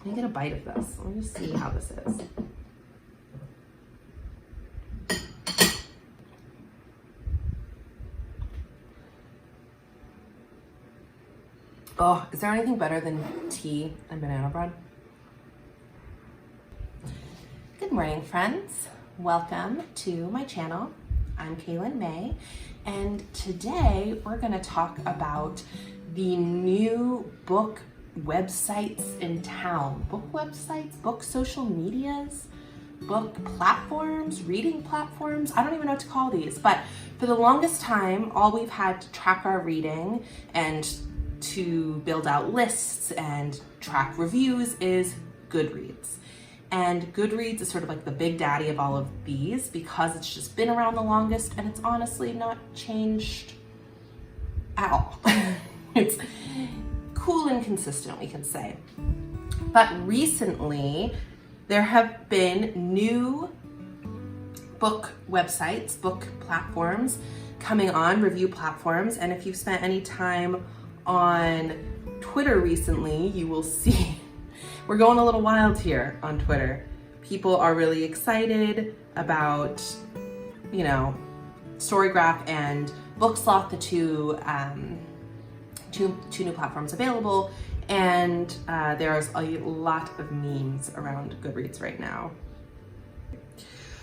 Let me get a bite of this. Let me just see how this is. Oh, is there anything better than tea and banana bread? Good morning, friends. Welcome to my channel. I'm Kaylin May, and today we're going to talk about the new book websites in town. Book websites, book social medias, book platforms, reading platforms. I don't even know what to call these, but for the longest time, all we've had to track our reading and to build out lists and track reviews is Goodreads. And Goodreads is sort of like the big daddy of all of these because it's just been around the longest and it's honestly not changed at all. It's cool and consistent, we can say. But recently, there have been new book websites, book platforms coming on, review platforms. And if you've spent any time on Twitter recently, you will see we're going a little wild here on Twitter. People are really excited about, you know, StoryGraph and BookSloth, the two new platforms available, and there's a lot of memes around Goodreads right now.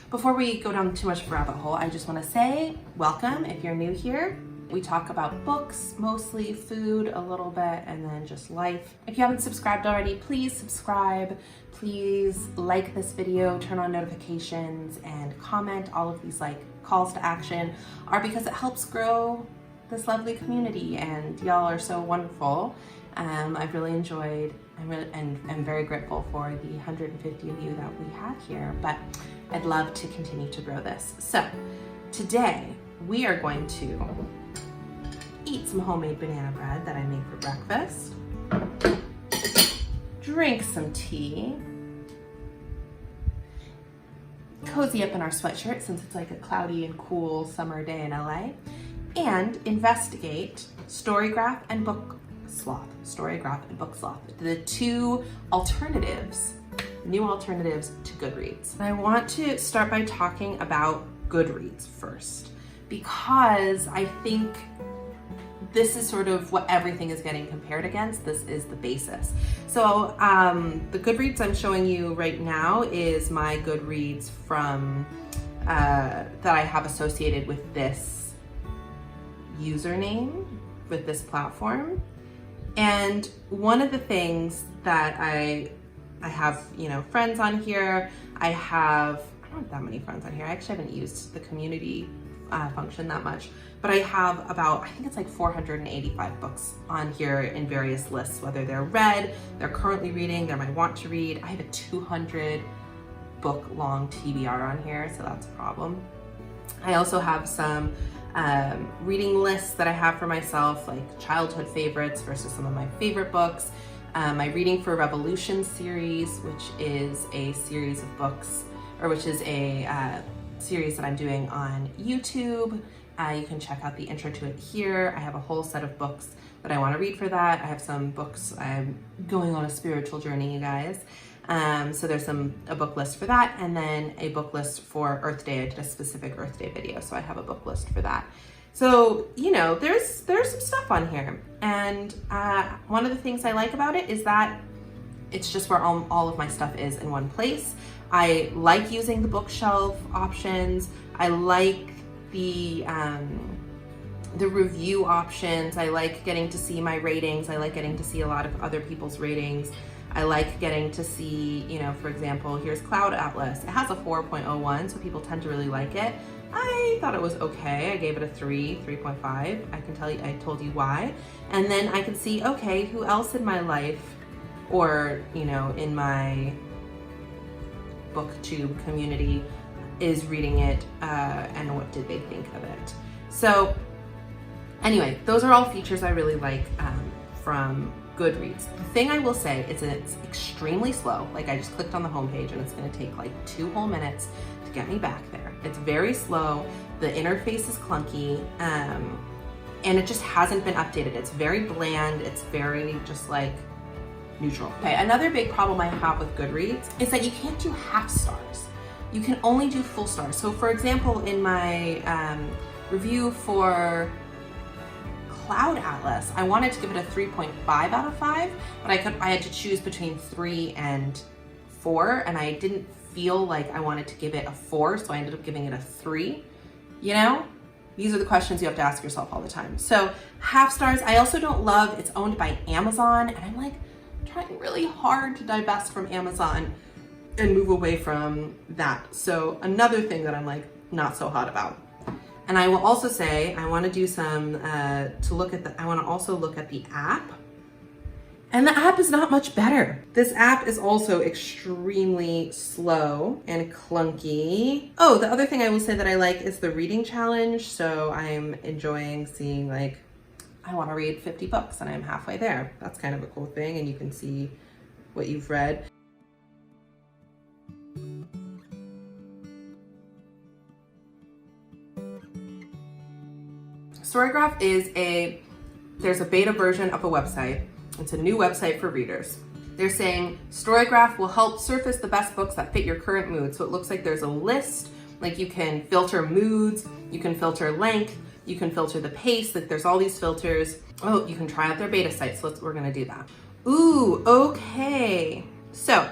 Before we go down too much of a rabbit hole, I just want to say welcome if you're new here. We talk about books, mostly food, a little bit, and then just life. If you haven't subscribed already, please subscribe. Please like this video, turn on notifications, and comment. All of these like calls to action are because it helps grow this lovely community, and y'all are so wonderful. I've really enjoyed, I'm very grateful for the 150 of you that we have here, but I'd love to continue to grow this. So today we are going to eat some homemade banana bread that I made for breakfast, drink some tea, cozy up in our sweatshirt since it's like a cloudy and cool summer day in LA, and investigate StoryGraph and BookSloth. StoryGraph and BookSloth, the two alternatives, new alternatives to Goodreads. And I want to start by talking about Goodreads first, because I think this is sort of what everything is getting compared against. This is the basis. So the Goodreads I'm showing you right now is my Goodreads from that I have associated with this username, with this platform. And one of the things that I have, you know, friends on here. I don't have that many friends on here. I actually haven't used the community function that much, but I have about, I think it's like 485 books on here in various lists, whether they're read, they're currently reading, they're my want to read. I have a 200 book long TBR on here, so that's a problem. I also have some reading lists that I have for myself, like childhood favorites versus some of my favorite books. My Reading for Revolution series, which is a series of books, or which is a series that I'm doing on YouTube. You can check out the intro to it here. I have a whole set of books that I want to read for that. I have some books, I'm going on a spiritual journey, you guys. So there's a book list for that, and then a book list for Earth Day. I did a specific Earth Day video, so I have a book list for that. So, you know, there's some stuff on here. And one of the things I like about it is that it's just where all of my stuff is in one place. I like using the bookshelf options. I like the review options. I like getting to see my ratings. I like getting to see a lot of other people's ratings. I like getting to see, you know, for example, here's Cloud Atlas. It has a 4.01, so people tend to really like it. I thought it was okay. I gave it a 3.5. I can tell you, I told you why. And then I can see, okay, who else in my life, or, you know, in my BookTube community is reading it, and what did they think of it. So anyway, those are all features I really like from Goodreads. The thing I will say is that it's extremely slow. Like, I just clicked on the homepage and it's gonna take like 2 whole minutes to get me back there. It's very slow. The interface is clunky, and it just hasn't been updated. It's very bland. It's very just like neutral. Okay, another big problem I have with Goodreads is that you can't do half stars. You can only do full stars. So for example, in my review for Cloud Atlas, I wanted to give it a 3.5 out of 5, but I had to choose between 3 and 4, and I didn't feel like I wanted to give it a 4, so I ended up giving it a 3. You know, these are the questions you have to ask yourself all the time. So half stars, I also don't love, it's owned by Amazon, and I'm like trying really hard to divest from Amazon and move away from that. So another thing that I'm like not so hot about. And I will also say, I want to do some, I want to also look at the app. And the app is not much better. This app is also extremely slow and clunky. Oh, the other thing I will say that I like is the reading challenge. So I'm enjoying seeing like, I want to read 50 books and I'm halfway there. That's kind of a cool thing. And you can see what you've read. StoryGraph is there's a beta version of a website. It's a new website for readers. They're saying StoryGraph will help surface the best books that fit your current mood. So it looks like there's a list, like you can filter moods, you can filter length, you can filter the pace, like there's all these filters. Oh, you can try out their beta site, so we're gonna do that. Ooh, okay. So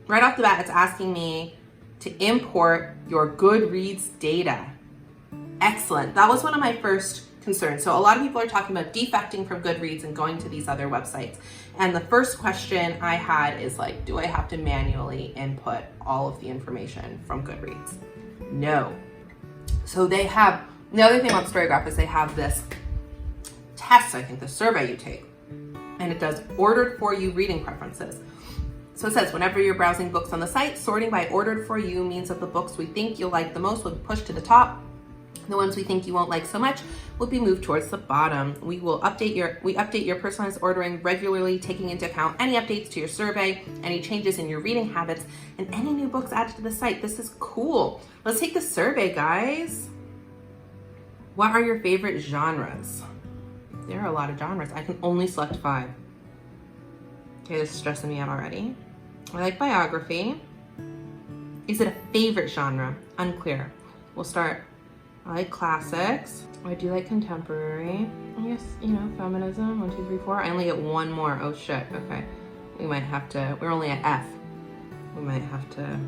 right off the bat, it's asking me to import your Goodreads data. Excellent, that was one of my first concern. So a lot of people are talking about defecting from Goodreads and going to these other websites. And the first question I had is like, do I have to manually input all of the information from Goodreads? No. So they have, the other thing about StoryGraph is they have this test, I think, the survey you take, and it does ordered for you reading preferences. So it says, whenever you're browsing books on the site, sorting by ordered for you means that the books we think you'll like the most will be pushed to the top. The ones we think you won't like so much will be moved towards the bottom. We update your personalized ordering regularly, taking into account any updates to your survey, any changes in your reading habits, and any new books added to the site. This is cool. Let's take the survey, guys. What are your favorite genres? There are a lot of genres. I can only select 5. Okay, this is stressing me out already. I like biography. Is it a favorite genre? Unclear. We'll start. I like classics. I do like contemporary. I guess, you know, feminism, 1, 2, 3, 4. I only get one more. Oh shit, okay. We might have to, we're only at F. We might have to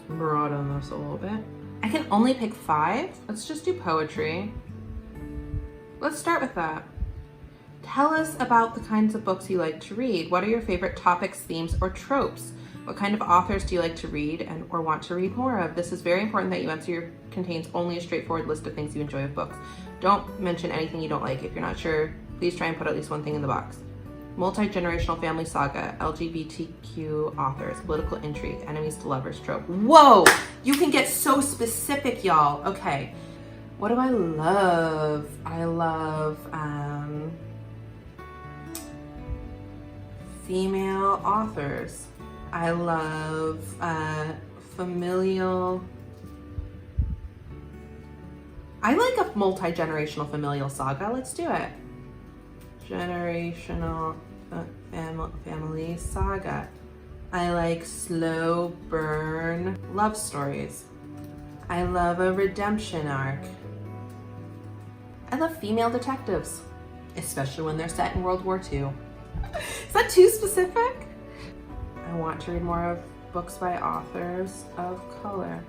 broaden this a little bit. I can only pick 5. Let's just do poetry. Let's start with that. Tell us about the kinds of books you like to read. What are your favorite topics, themes, or tropes? What kind of authors do you like to read or want to read more of? This is very important that you answer contains only a straightforward list of things you enjoy of books. Don't mention anything you don't like. If you're not sure, please try and put at least one thing in the box. Multi-generational family saga, LGBTQ authors, political intrigue, enemies to lovers trope. Whoa! You can get so specific, y'all. Okay. What do I love? I love female authors. I love familial. I like a multi-generational familial saga. Let's do it. Generational family saga. I like slow burn love stories. I love a redemption arc. I love female detectives, especially when they're set in World War II. Is that too specific? I want to read more of books by authors of color.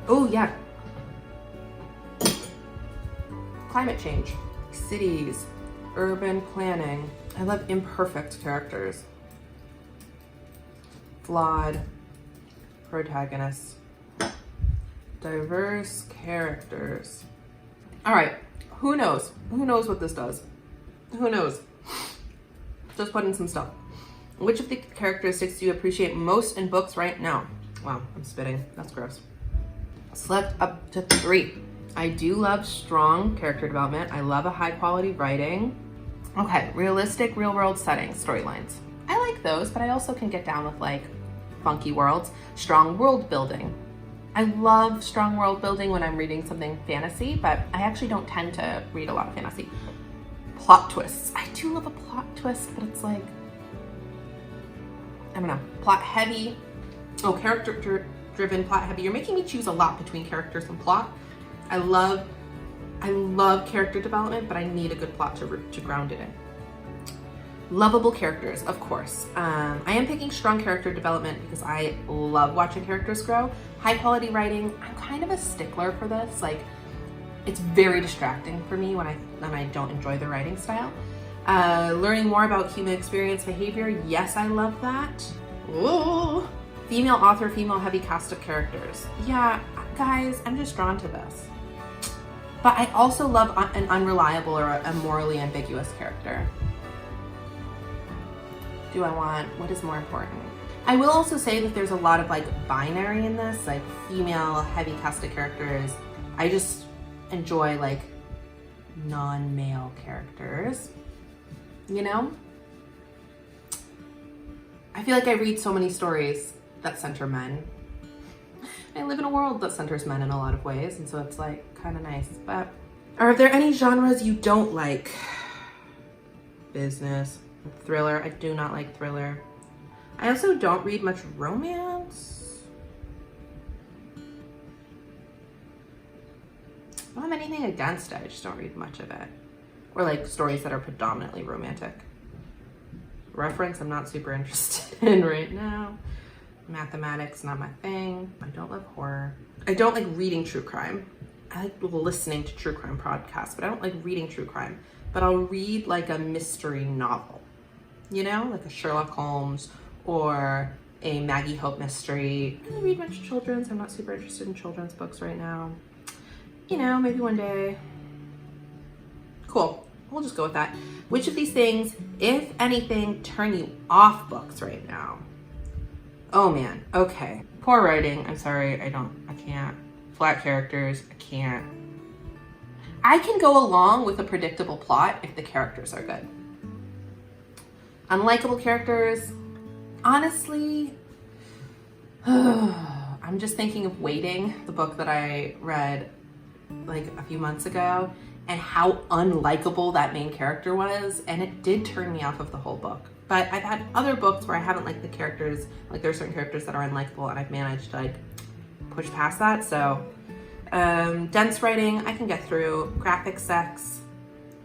Oh yeah. Climate change, cities, urban planning. I love imperfect characters. Flawed protagonists. Diverse characters. All right, who knows? Who knows what this does? Who knows? Just put in some stuff. Which of the characteristics do you appreciate most in books right now? Wow, I'm spitting. That's gross. Select up to 3. I do love strong character development. I love a high quality writing. Okay, realistic real world settings, storylines. I like those, but I also can get down with like funky worlds. Strong world building. I love strong world building when I'm reading something fantasy, but I actually don't tend to read a lot of fantasy. Plot twists. I do love a plot twist, but it's like, I don't know, plot heavy. Oh, character driven, plot heavy. You're making me choose a lot between characters and plot. I love character development, but I need a good plot to ground it in. Lovable characters, of course. I am picking strong character development because I love watching characters grow. High quality writing, I'm kind of a stickler for this. Like, it's very distracting for me when I don't enjoy the writing style. Learning more about human experience behavior, yes, I love that. Ooh. Female author, female heavy cast of characters. Yeah, guys, I'm just drawn to this. But I also love an unreliable or a morally ambiguous character. Do I want, what is more important? I will also say that there's a lot of like binary in this, like female heavy cast of characters. I just enjoy like non-male characters, you know? I feel like I read so many stories that center men. I live in a world that centers men in a lot of ways, and so it's like kind of nice. But are there any genres you don't like? Business, thriller. I do not like thriller. I also don't read much romance. I don't have anything against it, I just don't read much of it. Or like stories that are predominantly romantic. Reference, I'm not super interested in right now. Mathematics, not my thing. I don't love horror. I don't like reading true crime. I like listening to true crime podcasts, but I don't like reading true crime. But I'll read like a mystery novel, you know, like a Sherlock Holmes or a Maggie Hope mystery. I don't read much children's. I'm not super interested in children's books right now. You know, maybe one day. Cool, we'll just go with that. Which of these things, if anything, turn you off books right now? Oh man, okay. Poor writing, I'm sorry, I can't. Flat characters, I can't. I can go along with a predictable plot if the characters are good. Unlikable characters, honestly, I'm just thinking of Waiting, the book that I read like a few months ago, and how unlikable that main character was, and it did turn me off of the whole book. But I've had other books where I haven't liked the characters, like there are certain characters that are unlikable, and I've managed to like push past that. So dense writing, I can get through. Graphic sex,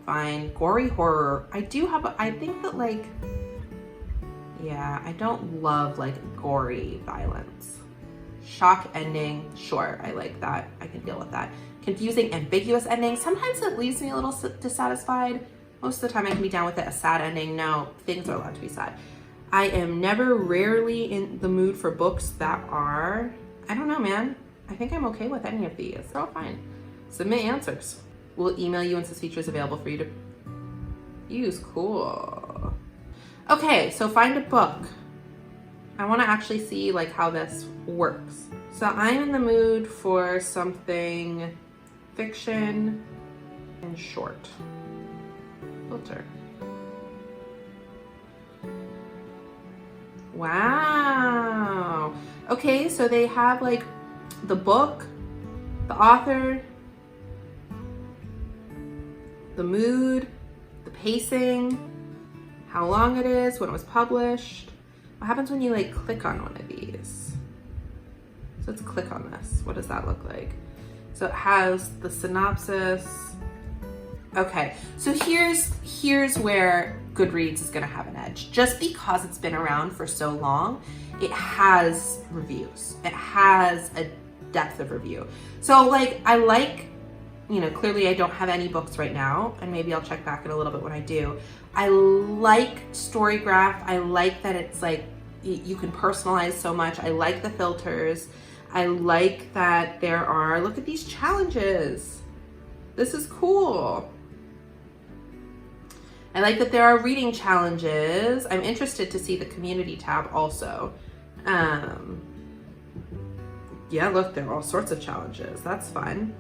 fine. Gory horror, I think that like, yeah, I don't love like gory violence. Shock ending, sure, I like that. I can deal with that. Confusing, ambiguous ending, sometimes it leaves me a little dissatisfied. Most of the time I can be down with it. A sad ending, no, things are allowed to be sad. I am rarely in the mood for books that are, I don't know, man. I think I'm okay with any of these. They're all fine. Submit answers. We'll email you once this feature is available for you to use. Cool. Okay, so find a book. I want to actually see like how this works. So I'm in the mood for something fiction and short. Filter. Wow. Okay, so they have like the book, the author, the mood, the pacing, how long it is, when it was published. What happens when you like click on one of these? So let's click on this. What does that look like? So it has the synopsis. Okay, so here's where Goodreads is gonna have an edge. Just because it's been around for so long, it has reviews. It has a depth of review. So like, I like, you know, clearly I don't have any books right now, and maybe I'll check back in a little bit when I do. I like StoryGraph. I like that it's like, you can personalize so much. I like the filters. I like that there are, look at these challenges. This is cool. I like that there are reading challenges. I'm interested to see the community tab also. Yeah, look, there are all sorts of challenges. That's fun.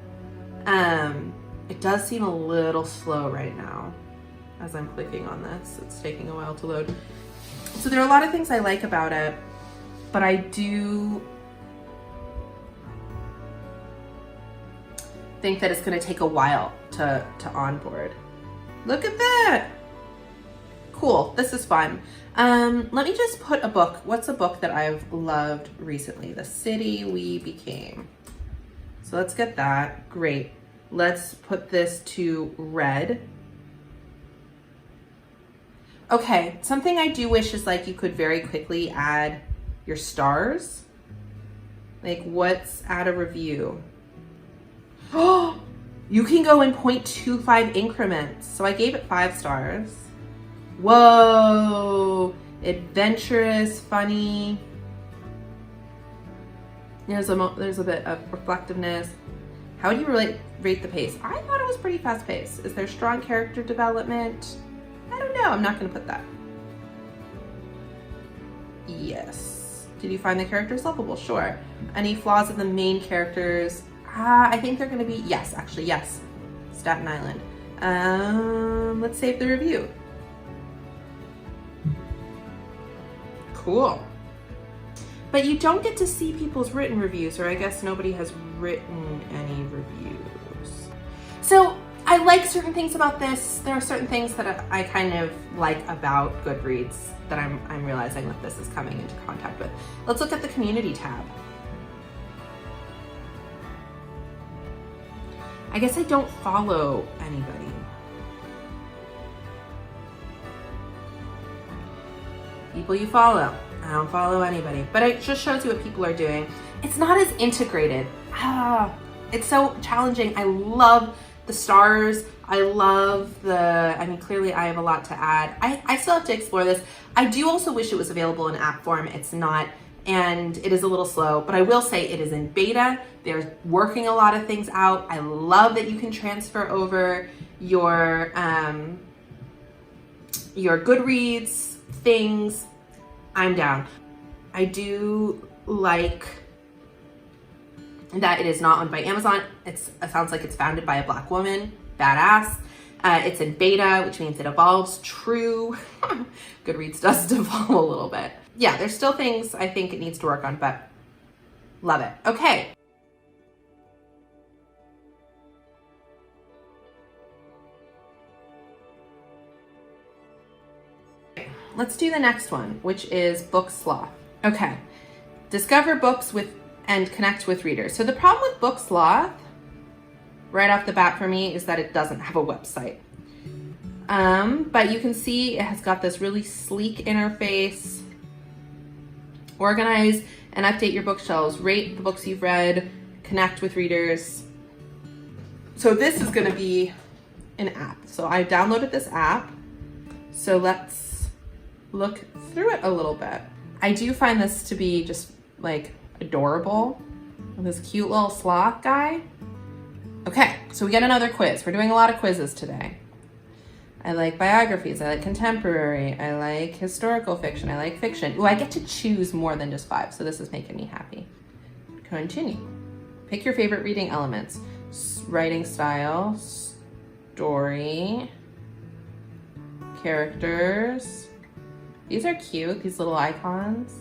It does seem a little slow right now as I'm clicking on this. It's taking a while to load. So there are a lot of things I like about it, but I do think that it's gonna take a while to onboard. Look at that. cool. This is fun. Let me just put a book. What's a book that I've loved recently? The City We Became. So let's get that. Great. Let's put this to red. Okay, something I do wish is like you could very quickly add your stars. Like what's add a review? Oh, you can go in 0.25 increments. So I gave it 5 stars. Whoa, adventurous, funny. There's a bit of reflectiveness. How do you rate the pace? I thought it was pretty fast paced. Is there strong character development? I don't know, I'm not gonna put that. Yes. Did you find the characters lovable? Sure. Any flaws in the main characters? I think they're gonna be, yes, actually, yes. Staten Island. Let's save the review. Cool. But you don't get to see people's written reviews, or I guess nobody has written any reviews. So I like certain things about this. There are certain things that I kind of like about Goodreads that I'm realizing that this is coming into contact with. Let's look at the community tab. I guess I don't follow anybody. People you follow. I don't follow anybody, but it just shows you what people are doing. It's not as integrated. It's so challenging. I love the stars. I love clearly I have a lot to add. I still have to explore this. I do also wish it was available in app form. It's not, and it is a little slow, but I will say it is in beta. They're working a lot of things out. I love that you can transfer over your Goodreads things. I'm down. I do like that it is not owned by Amazon. It sounds like it's founded by a Black woman. Badass. It's in beta, which means it evolves. True. Goodreads does devolve a little bit. Yeah, there's still things I think it needs to work on, but love it. Okay. Let's do the next one, which is BookSloth. Okay, discover books and connect with readers. So the problem with BookSloth, right off the bat for me, is that it doesn't have a website. But you can see it has got this really sleek interface. Organize and update your bookshelves. Rate the books you've read. Connect with readers. So this is going to be an app. So I downloaded this app. So let's look through it a little bit. I do find this to be just like adorable. This cute little sloth guy. Okay, so we get another quiz. We're doing a lot of quizzes today. I like biographies, I like contemporary, I like historical fiction, I like fiction. Ooh, I get to choose more than just 5, so this is making me happy. Continue. Pick your favorite reading elements. Writing style, story, characters. These are cute, these little icons.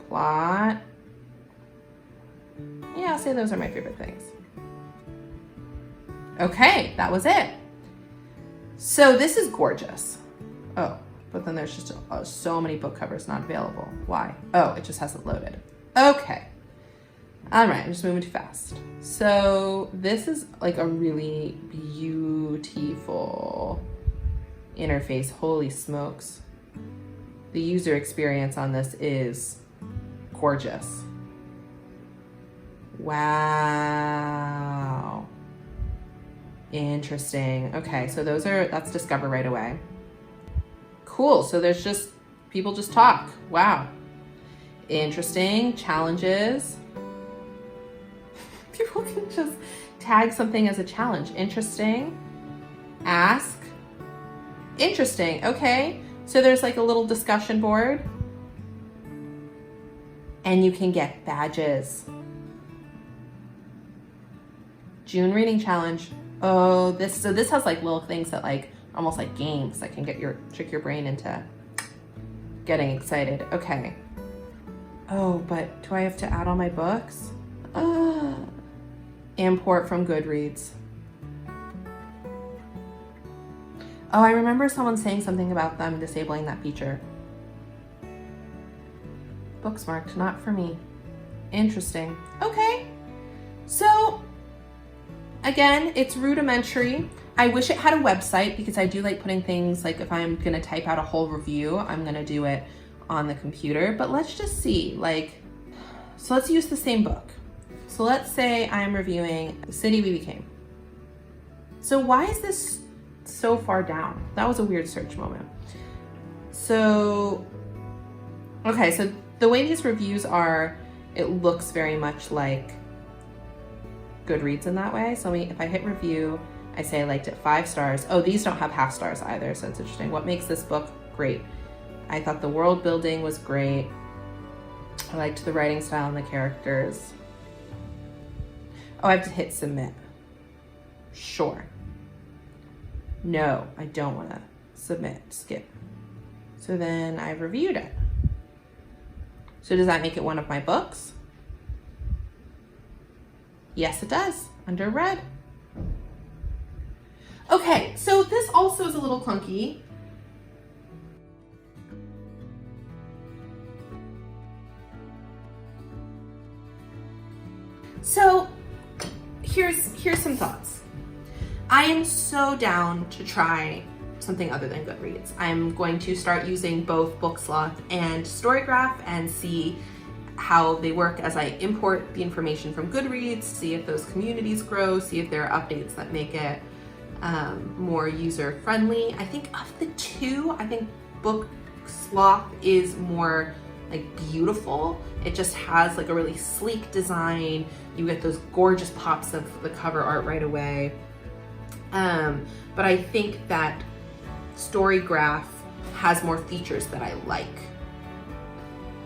Plot. Yeah, I'll say those are my favorite things. Okay, that was it. So this is gorgeous. Oh, but then there's just so many book covers not available. Why? Oh, it just hasn't loaded. Okay. All right, I'm just moving too fast. So this is like a really beautiful interface. Holy smokes. The user experience on this is gorgeous. Wow. Interesting. Okay, so that's discover right away. Cool, so there's just, people just talk. Wow. Interesting. Challenges. People can just tag something as a challenge. Interesting. Ask. Interesting. Okay. So there's like a little discussion board. And you can get badges. June reading challenge. Oh, this has like little things that like almost like games that can trick your brain into getting excited. Okay. Oh, but do I have to add all my books? Import from Goodreads. Oh, I remember someone saying something about them disabling that feature. Books marked, not for me. Interesting. Okay. So, again, it's rudimentary. I wish it had a website because I do like putting things, like if I'm gonna type out a whole review, I'm gonna do it on the computer. But let's just see, like, so let's use the same book. So let's say I'm reviewing The City We Became. So why is this so far down? That was a weird search moment. So, okay, so the way these reviews are, it looks very much like Goodreads in that way. So if I hit review, I say I liked it 5 stars. Oh, these don't have half stars either, so it's interesting. What makes this book great? I thought the world building was great. I liked the writing style and the characters. Oh, I have to hit submit. Sure. No, I don't want to submit, skip. So then I've reviewed it. So does that make it one of my books? Yes, it does, under red. Okay, so this also is a little clunky. So here's some thoughts. I am so down to try something other than Goodreads. I'm going to start using both BookSloth and StoryGraph and see how they work as I import the information from Goodreads, see if those communities grow, see if there are updates that make it more user-friendly. I think of the two, I think BookSloth is more like beautiful. It just has like a really sleek design. You get those gorgeous pops of the cover art right away. But I think that StoryGraph has more features that I like.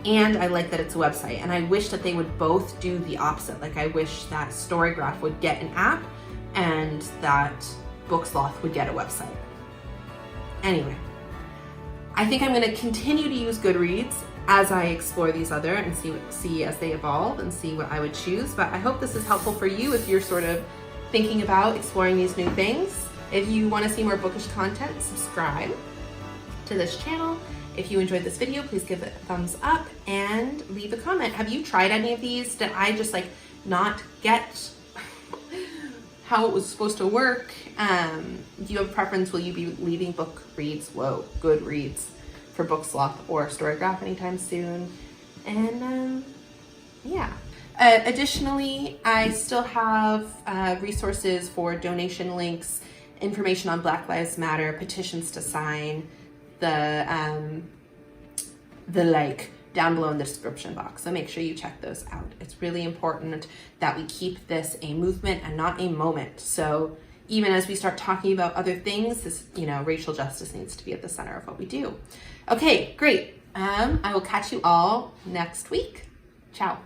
And I like that it's a website, and I wish that they would both do the opposite. Like I wish that StoryGraph would get an app and that BookSloth would get a website. Anyway, I think I'm gonna continue to use Goodreads as I explore these other and see as they evolve and see what I would choose. But I hope this is helpful for you if you're sort of thinking about exploring these new things. If you want to see more bookish content, subscribe to this channel. If you enjoyed this video, please give it a thumbs up and leave a comment. Have you tried any of these? Did I just like not get how it was supposed to work? Do you have a preference? Will you be leaving Goodreads for BookSloth or StoryGraph anytime soon? And yeah. Additionally, I still have resources for donation links, information on Black Lives Matter, petitions to sign, the like down below in the description box. So make sure you check those out. It's really important that we keep this a movement and not a moment. So even as we start talking about other things, this, racial justice needs to be at the center of what we do. Okay, great. I will catch you all next week. Ciao.